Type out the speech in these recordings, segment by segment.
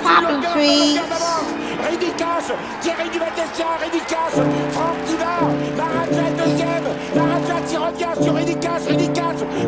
Poppy trees. Ridicache, Thierry du Val-d'Estia, Ridicache, Franck Diva, Maharaja deuxième, Maharaja qui revient sur Ridicache,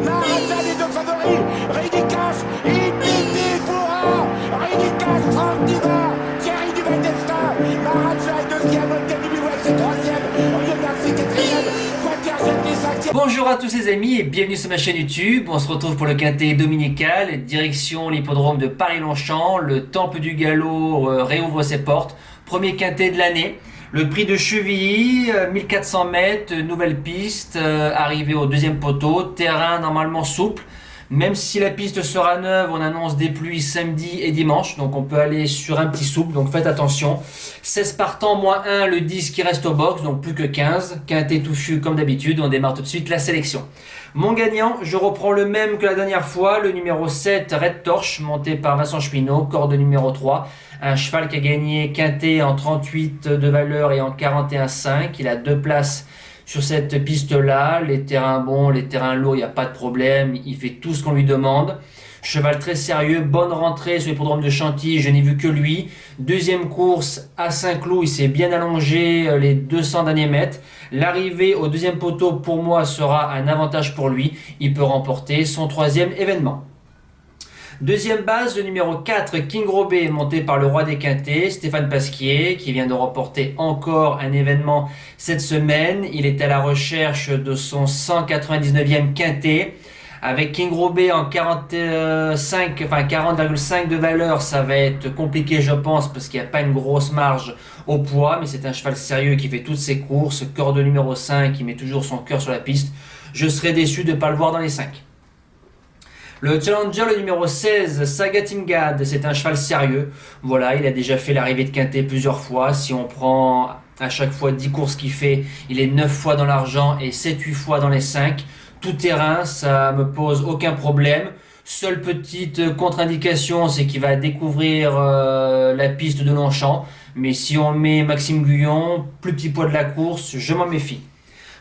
Maharaja les deux favoris, Ridicache, Infinity Foura, Ridicache, Franck Diva, Thierry du Val-d'Estia, Maharaja est deuxième, Olga Bilouette c'est troisième, Olivier Garcia quatrième, Quater cinquième. Bonjour à tous les amis et bienvenue sur ma chaîne YouTube. On se retrouve pour le quintet dominical, direction l'hippodrome de Paris-Longchamp. Le temple du galop réouvre ses portes. Premier quintet de l'année. Le prix de Chevilly, 1400 mètres, nouvelle piste, arrivée au deuxième poteau, terrain normalement souple. Même si la piste sera neuve, on annonce des pluies samedi et dimanche, donc on peut aller sur un petit souple, donc faites attention. 16 partants, moins 1, le 10 qui reste au box, donc plus que 15. Quintet touffu comme d'habitude, on démarre tout de suite la sélection. Mon gagnant, je reprends le même que la dernière fois, le numéro 7, Red Torch, monté par Vincent Chepinot, corde numéro 3. Un cheval qui a gagné quintet en 38 de valeur et en 41,5. Il a 2 places sur cette piste-là. Les terrains bons, les terrains lourds, il n'y a pas de problème. Il fait tout ce qu'on lui demande. Cheval très sérieux, bonne rentrée sur l'hippodrome de Chantilly, je n'ai vu que lui. Deuxième course à Saint-Cloud, il s'est bien allongé les 200 derniers mètres. L'arrivée au deuxième poteau pour moi sera un avantage pour lui. Il peut remporter son troisième événement. Deuxième base, le numéro 4, King Robé, monté par le roi des quintets, Stéphane Pasquier, qui vient de remporter encore un événement cette semaine. Il est à la recherche de son 199e quintet. Avec King Robé en 40,5 de valeur, ça va être compliqué je pense, parce qu'il n'y a pas une grosse marge au poids, mais c'est un cheval sérieux qui fait toutes ses courses. Corde numéro 5, il met toujours son cœur sur la piste. Je serais déçu de ne pas le voir dans les 5. Le challenger, le numéro 16, Sagatingad, c'est un cheval sérieux. Voilà, il a déjà fait l'arrivée de quintet plusieurs fois. Si on prend à chaque fois 10 courses qu'il fait, il est 9 fois dans l'argent et 7-8 fois dans les 5. Tout terrain, ça me pose aucun problème. Seule petite contre-indication, c'est qu'il va découvrir la piste de Longchamp. Mais si on met Maxime Guyon, plus petit poids de la course, je m'en méfie.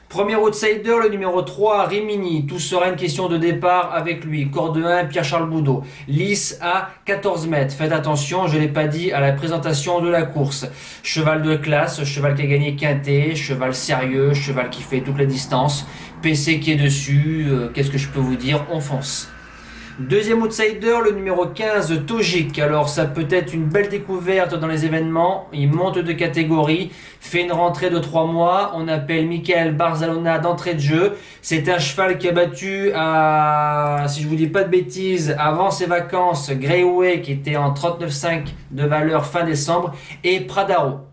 Premier outsider, le numéro 3, Rimini. Tout sera une question de départ avec lui. Corde 1, Pierre-Charles Boudot. Lisse à 14 mètres. Faites attention, je ne l'ai pas dit à la présentation de la course. Cheval de classe, cheval qui a gagné quintet, cheval sérieux, cheval qui fait toute la distance. PC qui est dessus, qu'est-ce que je peux vous dire? On fonce. Deuxième outsider, le numéro 15, Togic. Alors ça peut être une belle découverte dans les événements. Il monte de catégorie, fait une rentrée de 3 mois. On appelle Michael Barzalona d'entrée de jeu. C'est un cheval qui a battu, si je vous dis pas de bêtises, avant ses vacances, Greyway qui était en 39,5 de valeur fin décembre, et Pradaro.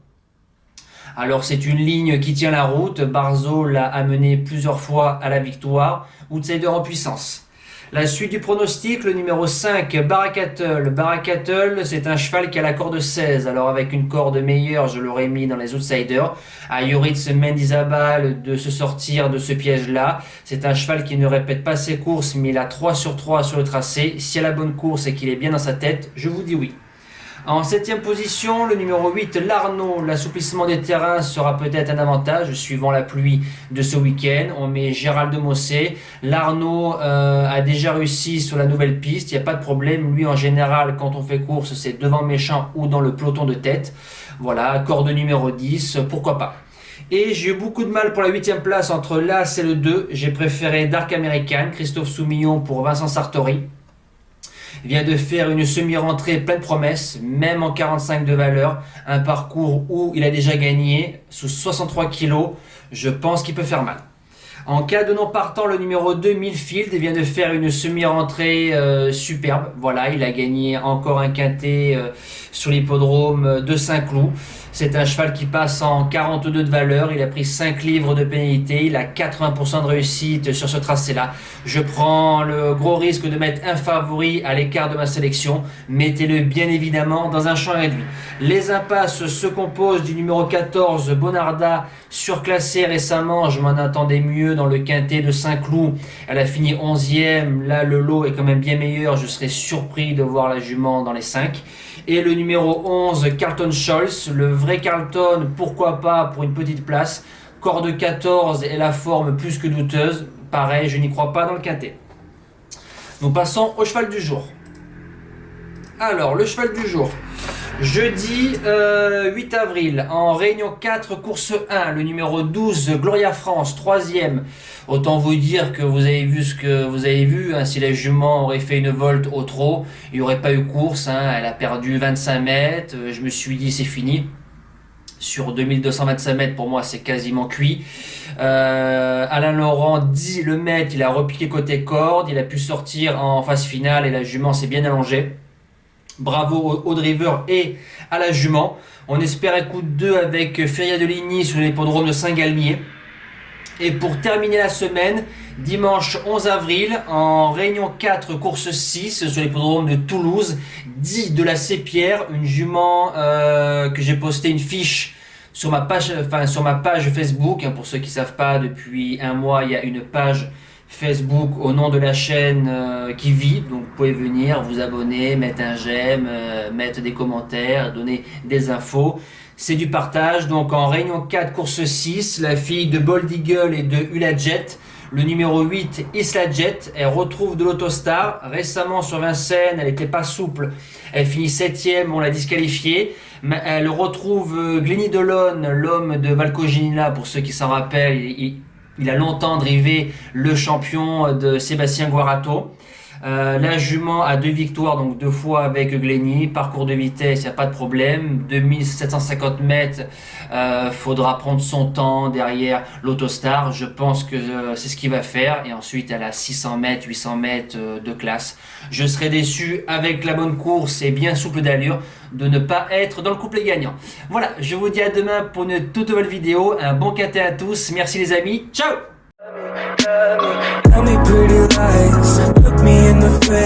Alors c'est une ligne qui tient la route. Barzo l'a amené plusieurs fois à la victoire. Outsider en puissance. La suite du pronostic, le numéro 5, Baracattle. Baracattle, c'est un cheval qui a la corde 16. Alors avec une corde meilleure, je l'aurais mis dans les outsiders. À Yoritz Mendizabal de se sortir de ce piège-là. C'est un cheval qui ne répète pas ses courses, mais il a 3 sur 3 sur le tracé. Si elle a la bonne course et qu'il est bien dans sa tête, je vous dis oui. En 7e position, le numéro 8, l'Arnaud. L'assouplissement des terrains sera peut-être un avantage suivant la pluie de ce week-end. On met Gérald de Mossé. L'Arnaud a déjà réussi sur la nouvelle piste, il n'y a pas de problème. Lui, en général, quand on fait course, c'est devant Méchant ou dans le peloton de tête. Voilà, corde numéro 10, pourquoi pas. Et j'ai eu beaucoup de mal pour la 8e place entre l'As et le 2. J'ai préféré Dark American, Christophe Soumillon pour Vincent Sartori. Il vient de faire une semi-rentrée pleine de promesses, même en 45 de valeur. Un parcours où il a déjà gagné sous 63 kg. Je pense qu'il peut faire mal. En cas de non partant, le numéro 2, Millfield, vient de faire une semi-rentrée superbe. Voilà, il a gagné encore un quintet sur l'hippodrome de Saint-Cloud. C'est un cheval qui passe en 42 de valeur. Il a pris 5 livres de pénalité. Il a 80% de réussite sur ce tracé-là. Je prends le gros risque de mettre un favori à l'écart de ma sélection. Mettez-le bien évidemment dans un champ réduit. Les impasses se composent du numéro 14, Bonarda, surclassée récemment. Je m'en attendais mieux dans le quintet de Saint-Cloud. Elle a fini 11e. Là, le lot est quand même bien meilleur. Je serais surpris de voir la jument dans les 5. Et le numéro 11, Carlton Scholz, le vrai Carlton, pourquoi pas pour une petite place. Corde 14 et la forme plus que douteuse. Pareil, je n'y crois pas dans le quintet. Nous passons au cheval du jour. Alors, le cheval du jour. Jeudi 8 avril, en Réunion 4, course 1, le numéro 12, Gloria France, 3e. Autant vous dire que vous avez vu ce que vous avez vu. Hein, si la jument aurait fait une volte au trot, il n'y aurait pas eu course. Hein, elle a perdu 25 mètres. Je me suis dit, c'est fini. Sur 2225 mètres, pour moi, c'est quasiment cuit. Alain Laurent dit le mètre, il a replié côté corde. Il a pu sortir en phase finale et la jument s'est bien allongée. Bravo au driver et à la jument. On espère un coup de 2 avec Feria de Ligny sur l'hippodrome de Saint-Galmier. Et pour terminer la semaine, dimanche 11 avril, en Réunion 4, course 6 sur l'hippodrome de Toulouse, 10 de la Sépierre, une jument que j'ai posté une fiche sur ma page Facebook. Pour ceux qui ne savent pas, depuis un mois, il y a une page Facebook au nom de la chaîne qui vit, donc vous pouvez venir vous abonner, mettre un j'aime, mettre des commentaires, donner des infos, c'est du partage. Donc en Réunion 4, course 6, la fille de Bold Eagle et de Hula Jet, le numéro 8 Isla Jet, elle retrouve de l'Autostar, récemment sur Vincennes, elle n'était pas souple, elle finit 7ème, on l'a disqualifiée. Elle retrouve Glenny Delon, l'homme de Valcoginilla, pour ceux qui s'en rappellent, il a longtemps drivé le champion de Sébastien Guarato. La jument a 2 victoires, donc 2 fois avec Glenny. Parcours de vitesse, il n'y a pas de problème. 2750 mètres, faudra prendre son temps derrière l'Autostar. Je pense que c'est ce qu'il va faire. Et ensuite, elle a 600 mètres, 800 mètres de classe. Je serais déçu avec la bonne course et bien souple d'allure de ne pas être dans le couplet gagnant. Voilà, je vous dis à demain pour une toute nouvelle vidéo. Un bon caté à tous. Merci les amis. Ciao! Tell me pretty lies, look me in the face.